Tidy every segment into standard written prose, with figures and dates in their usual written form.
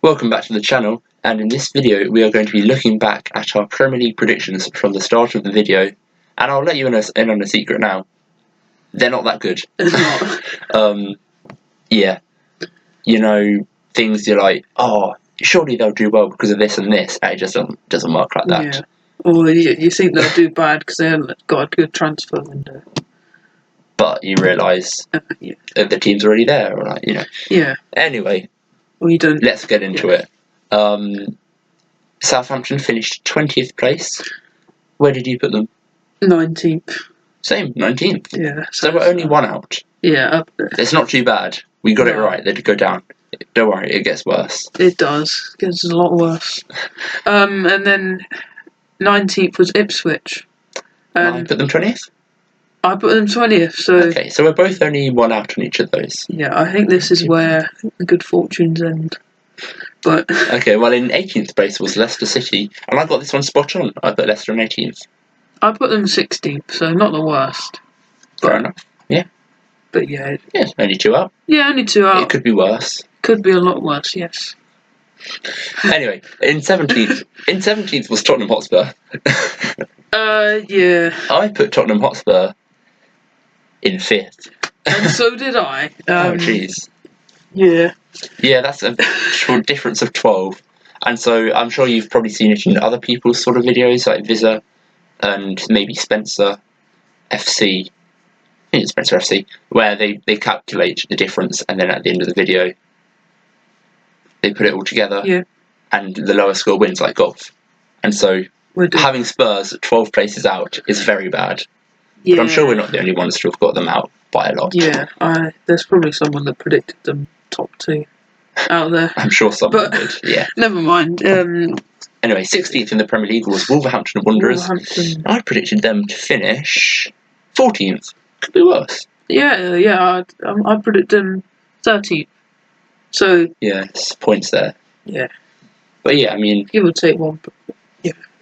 Welcome back to the channel, and in this video we are going to be looking back at our Premier League predictions from the start of the video, and I'll let you in on a secret now. They're not that good. It's not. Yeah. You know, things you're like, oh, surely they'll do well because of this and this, and it just doesn't work like that. Yeah. Or you think they'll do bad because they haven't got a good transfer window. But you realise Yeah. the team's already there, or like, Yeah. Anyway, Or you don't. let's get into it. Southampton finished 20th place. Where did you put them? 19th. Same, 19th. Yeah. So we're only one out. Yeah, up there. It's not too bad. We got it No. right. They did go down. Don't worry, it gets worse. It does. It gets a lot worse. And then 19th was Ipswich. I put them 20th? I put them 20th, so... Okay, so we're both only one out on each of those. Yeah, I think this is where good fortunes end. But... Okay, well in 18th place was Leicester City, and I got this one spot on. I put Leicester on 18th. I put them 16th, so not the worst. Fair enough. Yeah. But yeah. Yeah, only two out. Yeah, only two out. It could be worse. Could be a lot worse, yes. Anyway, in 17th was Tottenham Hotspur. Yeah. I put Tottenham Hotspur in 5th. And so did I. Oh, jeez. Yeah. Yeah, that's a difference of 12. And so I'm sure you've probably seen it in other people's sort of videos, like Visa and maybe Spencer FC. I think it's Spencer FC, where they calculate the difference, and then at the end of the video, they put it all together. Yeah. And the lower score wins, like golf. And so having Spurs 12 places out is very bad. Yeah. But I'm sure we're not the only ones to have got them out by a lot. Yeah, there's probably someone that predicted them top 2 out there. I'm sure someone did, yeah. Never mind. Anyway, 16th in the Premier League was Wolverhampton Wanderers. Wolverhampton. I predicted them to finish 14th. Could be worse. Yeah. I predicted them 13th. So yeah, it's points there. Yeah. But yeah, I mean, give or take one.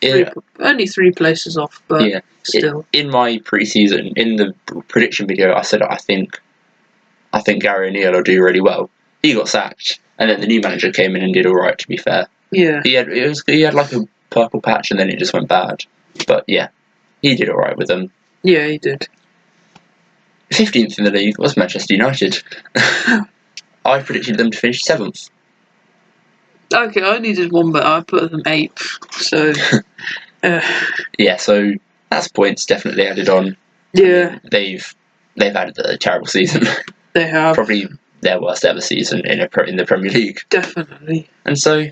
Yeah. Only 3 places off, but yeah, still. In my pre-season, in the prediction video, I said I think Gary O'Neill will do really well. He got sacked, and then the new manager came in and did all right. To be fair, yeah, he had like a purple patch, and then it just went bad. But yeah, he did all right with them. Yeah, he did. 15th in the league was Manchester United. I predicted them to finish 7th. Okay, I only did one, but I put them 8th. So yeah, so that's points definitely added on. Yeah, they've had a terrible season. They have probably their worst ever season in the Premier League. Definitely. And so,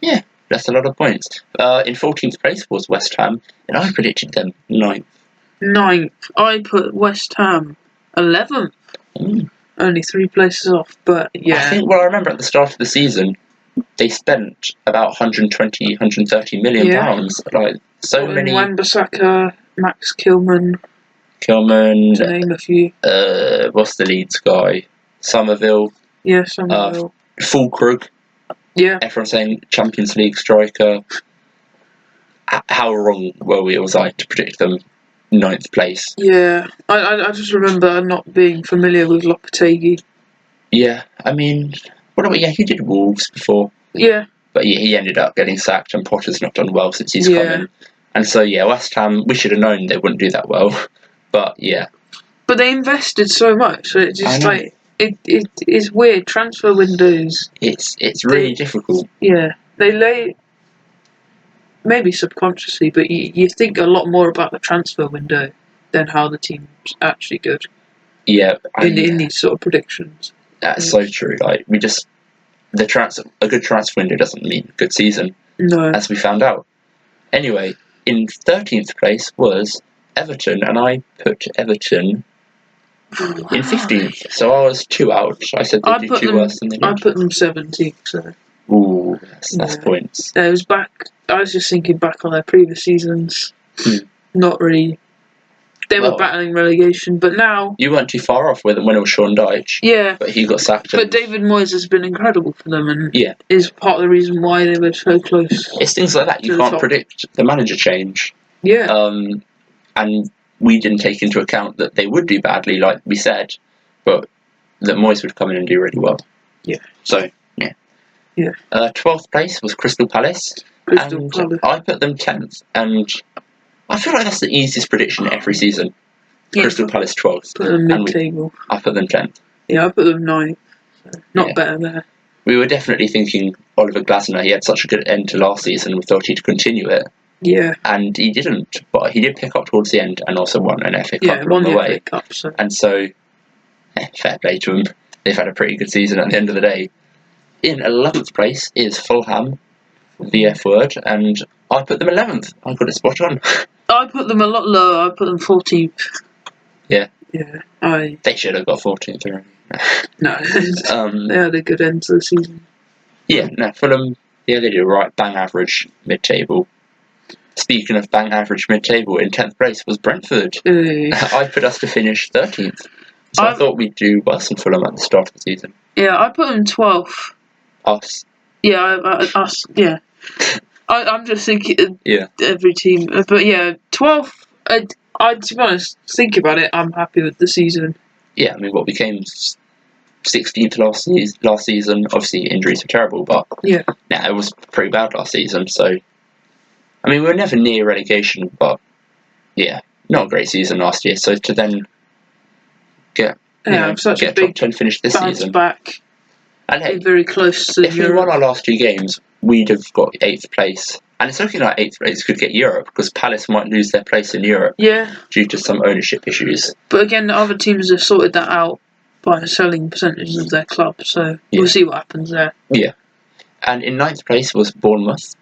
yeah, that's a lot of points. In 14th place was West Ham, and I predicted them 9th. 9th. I put West Ham 11th. Only 3 places off, but yeah. I think, I remember at the start of the season, they spent about 130 million pounds. Like, so many. Wan-Bissaka, Max Kilman, to name a few. What's the Leeds guy? Somerville. Yeah, Somerville. Fulkrug. Yeah. Everyone's saying Champions League striker. How wrong was I to predict them 9th place? Yeah, I just remember not being familiar with Lopetegui. Yeah, I mean, he did Wolves before. Yeah. But yeah, he ended up getting sacked, and Potter's not done well since he's come in. And so yeah, West Ham, we should have known they wouldn't do that well. But yeah. But they invested so much, so it's just like it's weird. Transfer windows. It's really difficult. Yeah, they maybe subconsciously, but you think a lot more about the transfer window than how the team's actually good. Yeah. In these sort of predictions. That's so true. Like a good transfer window doesn't mean a good season. No. As we found out. Anyway, in 13th place was Everton, and I put Everton in 15th. So I was 2 out. I said they'd do 2 worse than they did. I put them 17th. So. Ooh, that's points. I was just thinking back on their previous seasons. Not really. They were battling relegation, but now... You weren't too far off when it was Sean Dyche. Yeah. But he got sacked. But David Moyes has been incredible for them, and is part of the reason why they were so close. It's things like that. You can't predict the manager change. Yeah. And we didn't take into account that they would do badly, like we said, but that Moyes would come in and do really well. Yeah. So, yeah. Yeah. 12th place was Crystal Palace, Crystal and Palace. I put them 10th. And I feel like that's the easiest prediction every season. Yeah, Crystal Palace 12th. Put them and mid-table. I put them 10th. Yeah, I put them 9th. So not Yeah. better there. We were definitely thinking Oliver Glasner. He had such a good end to last season. We thought he'd continue it, Yeah. and he didn't. But he did pick up towards the end, and also won an FA Cup Yeah, along won the the way. FA Cup. So. And so, fair play to them. They've had a pretty good season at the end of the day. In 11th place is Fulham, the F word, and I put them 11th. I got it spot on. I put them a lot lower. I put them 14th. Yeah. Yeah. They should have got 14th already. No. They had a good end to the season. Yeah, no, Fulham, yeah, they did right. Bang average mid-table. Speaking of bang average mid-table, in 10th place was Brentford. I put us to finish 13th. So I thought we'd do worse than Fulham at the start of the season. Yeah, I put them 12th. Us. Yeah, us. Yeah. I'm just thinking every team. But yeah, 12th. To be honest, think about it, I'm happy with the season. Yeah, I mean, what became 16th last season, obviously injuries were terrible, but yeah, it was pretty bad last season, so I mean, we were never near relegation, but yeah, not a great season last year, so to then get such get a big top 10 finish this season. Back. And hey, very close to if Europe. we won our last 2 games, we'd have got 8th place. And it's looking like 8th place could get Europe, because Palace might lose their place in Europe due to some ownership issues. But again, the other teams have sorted that out by selling percentages of their club, so we'll see what happens there. Yeah. And in 9th place was Bournemouth,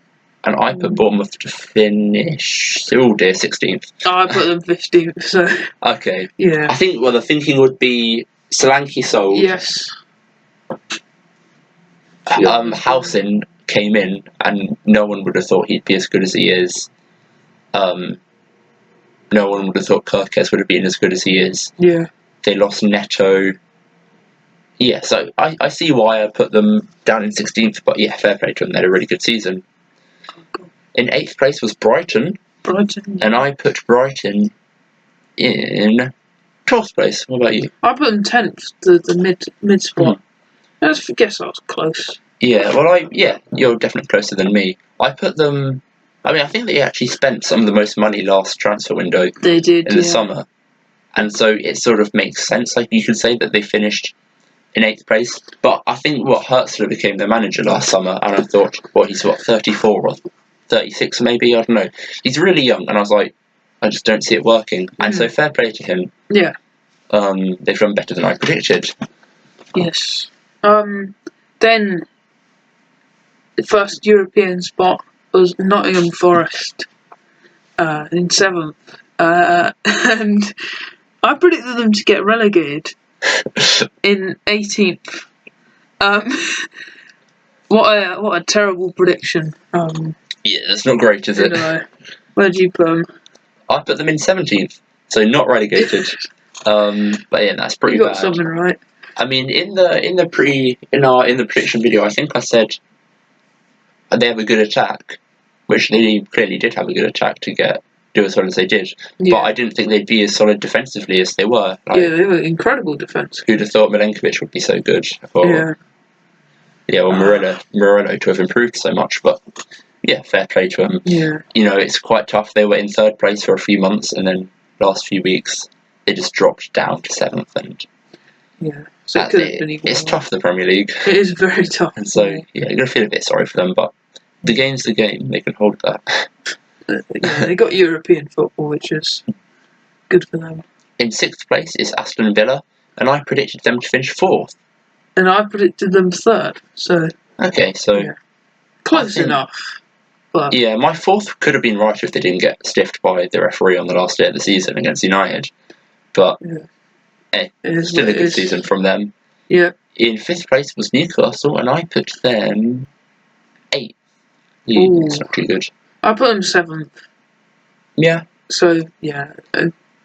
and I put Bournemouth to finish 16th. I put them 15th, so... Okay. Yeah. I think, the thinking would be Solanke sold. Yes. Howson came in, and no one would have thought he'd be as good as he is. No one would have thought Kirkes would have been as good as he is. Yeah. They lost Neto. Yeah, so I see why I put them down in 16th, but yeah, fair play to them. They had a really good season. In 8th place was Brighton. And I put Brighton in 12th place. What about you? I put them 10th, the mid spot. I guess I was close. Yeah, well, you're definitely closer than me. I put them... I mean, I think they actually spent some of the most money last transfer window. They did, in the summer. And so it sort of makes sense. Like, you could say that they finished in 8th place. But I think Hertzler became their manager last summer, and I thought, he's 34 or 36 maybe? I don't know. He's really young, and I was like, I just don't see it working. And so fair play to him. Yeah. They've done better than I predicted. Yes. Then the first European spot was Nottingham Forest in 7th. And I predicted them to get relegated in 18th. What a terrible prediction. Yeah, that's not great, is it? Where'd you put them? I put them in 17th, so not relegated. But yeah, that's pretty bad. You got something right. I mean, in the prediction video, I think I said they have a good attack, which they clearly did have a good attack to do as well as they did. Yeah. But I didn't think they'd be as solid defensively as they were. Yeah, they were incredible defence. Who'd have thought Milenkovic would be so good? Morello to have improved so much, but yeah, fair play to them. Yeah. It's quite tough. They were in 3rd place for a few months, and then last few weeks they just dropped down to 7th. And so it could have been even it's tough, the Premier League. It is very tough. And so you're gonna feel a bit sorry for them, but the game's the game. They can hold that. They got European football, which is good for them. In 6th place is Aston Villa, and I predicted them to finish 4th. And I predicted them 3rd, so... Okay, so... Yeah. Close enough. But... Yeah, my 4th could have been right if they didn't get stiffed by the referee on the last day of the season against United. But, still a good season from them. Yeah. In 5th place was Newcastle, and I put them 8th. It's not too good. I put them 7th. Yeah. So, yeah,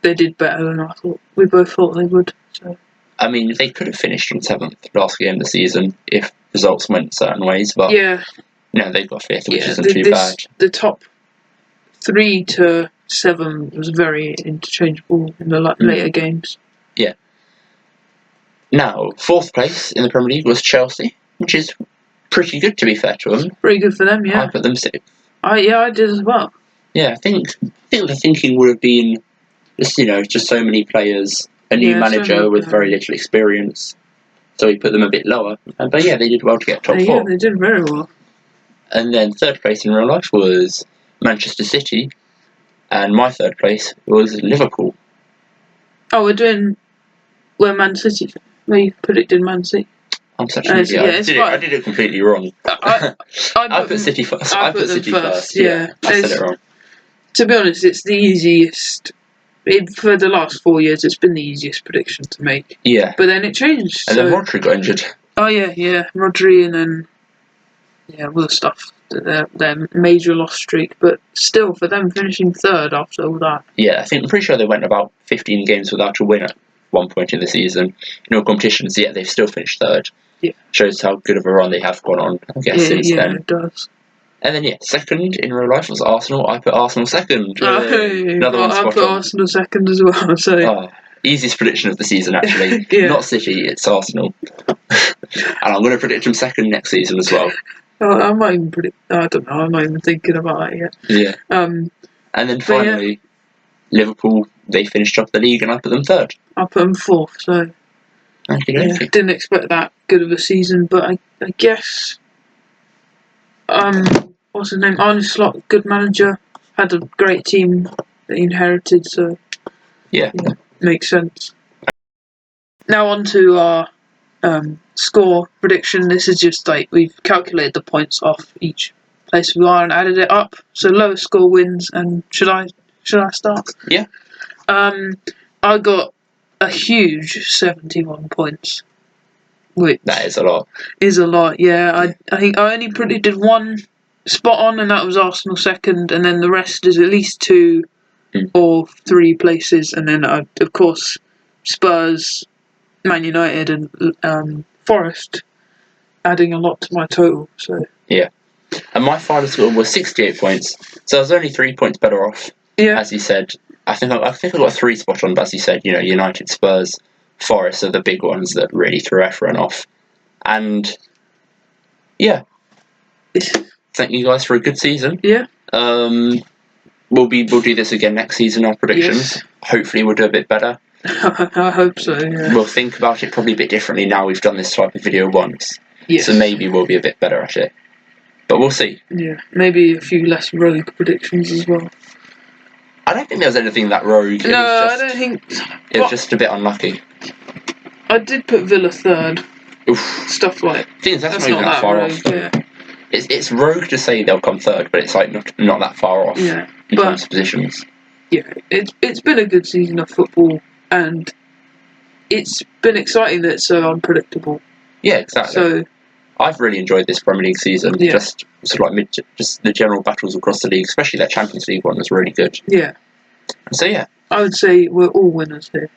they did better than I thought. We both thought they would, so... I mean, they could have finished in 7th last game of the season if results went certain ways, but no, they got 5th, which isn't too bad. The top 3 to 7 was very interchangeable in the later games. Yeah. Now, 4th place in the Premier League was Chelsea, which is pretty good, to be fair to them. Pretty good for them, yeah. I put them 6th. I did as well. Yeah, I think the thinking would have been just so many players, a new manager with very little experience, so we put them a bit lower. But yeah, they did well to get top 4. Yeah, they did very well. And then 3rd place in real life was Manchester City, and my 3rd place was Liverpool. Oh, we're Man City. We predicted Man City. I'm such an idiot. I did it completely wrong. I put City first. I put City first. Yeah, I said it wrong. To be honest, it's the easiest. For the last 4 years, it's been the easiest prediction to make. Yeah. But then it changed. And then Rodri got injured. Oh, yeah. Rodri, and then all the stuff. Their major loss streak. But still, for them finishing 3rd after all that. Yeah, I'm pretty sure they went about 15 games without a win at one point in the season. Competitions, yet they've still finished 3rd. Yeah. Shows how good of a run they have gone on, I guess, since then. Yeah, it does. And then, 2nd in real life was Arsenal. I put Arsenal 2nd. Another one spot I put Arsenal 2nd as well. So. Easiest prediction of the season, actually. Not City, it's Arsenal. And I'm going to predict them 2nd next season as well. I might even predict. I don't know. I'm not even thinking about it yet. Yeah. And then finally, Liverpool. They finished off the league, and I put them 3rd. I put them 4th. So. Didn't expect that good of a season, but I guess. What's his name? Arne Slot, good manager. Had a great team that he inherited, so. Yeah. Makes sense. Now on to our score prediction. This is just we've calculated the points off each place we are and added it up. So lowest score wins. And should I start? Yeah. I got a huge 71 points. Which that is a lot. Is a lot, yeah. I think I only predicted one spot on, and that was Arsenal 2nd, and then the rest is at least 2 or 3 places, and then of course Spurs, Man United, and Forest, adding a lot to my total. So yeah, and my final score was 68 points, so I was only 3 points better off. Yeah, as you said. I think I got 3 spot on, but as you said, United, Spurs, Forest are the big ones that really threw everyone off. And yeah, thank you guys for a good season. Yeah. We'll do this again next season. Our predictions. Yes. Hopefully, we'll do a bit better. I hope so. Yeah. We'll think about it probably a bit differently now we've done this type of video once. Yes. So maybe we'll be a bit better at it. But we'll see. Yeah, maybe a few less rogue predictions as well. I don't think there was anything that rogue. I don't think. It was just a bit unlucky. I did put Villa 3rd. Oof. Stuff like. That's not even that far rogue, off. Yeah. It's rogue to say they'll come 3rd, but it's not that far off. Yeah. In terms of positions. Yeah, it's been a good season of football, and it's been exciting that it's so unpredictable. Yeah, exactly. So. I've really enjoyed this Premier League season. Yeah. Just sort of just the general battles across the league, especially that Champions League one was really good. Yeah. So yeah, I would say we're all winners here.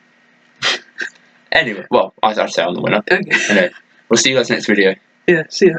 Anyway, well, I'd say I'm the winner. Okay. Anyway, we'll see you guys next video. Yeah, see ya.